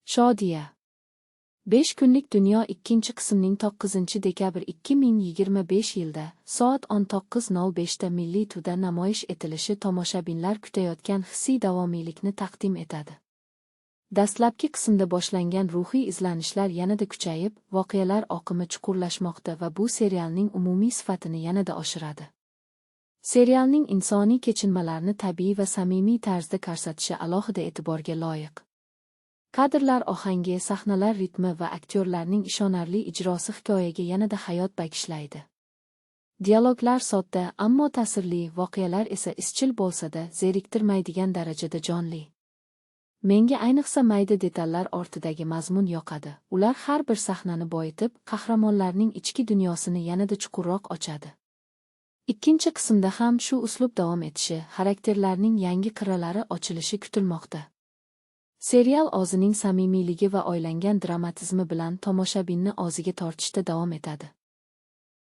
Shodiya. 5 kunlik dunyo ikkinchi qismning 9 dekabr 2025 yilda soat 19:05 da milliy turda namoyish etilishi tomoshabinlar kutayotgan hissiy davomiylikni taqdim etadi. Dastlabki qismda boshlangan ruhiy izlanishlar yanada kuchayib, voqealar oqimi chuqurlashmoqda va bu serialning umumiy sifatini yanada oshiradi. Serialning insoniy kechinmalarni tabiiy va samimiy tarzda ko'rsatishi alohida e'tiborga loyiq. Kadrlar ohangi, sahnalar ritmi va aktyorlarning ishonarli ijrosi hikoyaga yanada hayot bag'ishlaydi. Dialoglar sodda, ammo ta'sirli, voqealar esa izchil bo'lsa-da, zeriktirmaydigan darajada jonli. Menga ayniqsa mayda detallar ortidagi mazmun yoqadi. Ular har bir sahnani boyitib, qahramonlarning ichki dunyosini yanada chuqurroq ochadi. Ikkinchi qismda ham shu uslub davom etishi, xarakterlarning yangi qirralari ochilishi kutilmoqda. Serial o'zining samimiyligi va oylangan dramatizmi bilan tomoshabinni o'ziga tortishda davom etadi.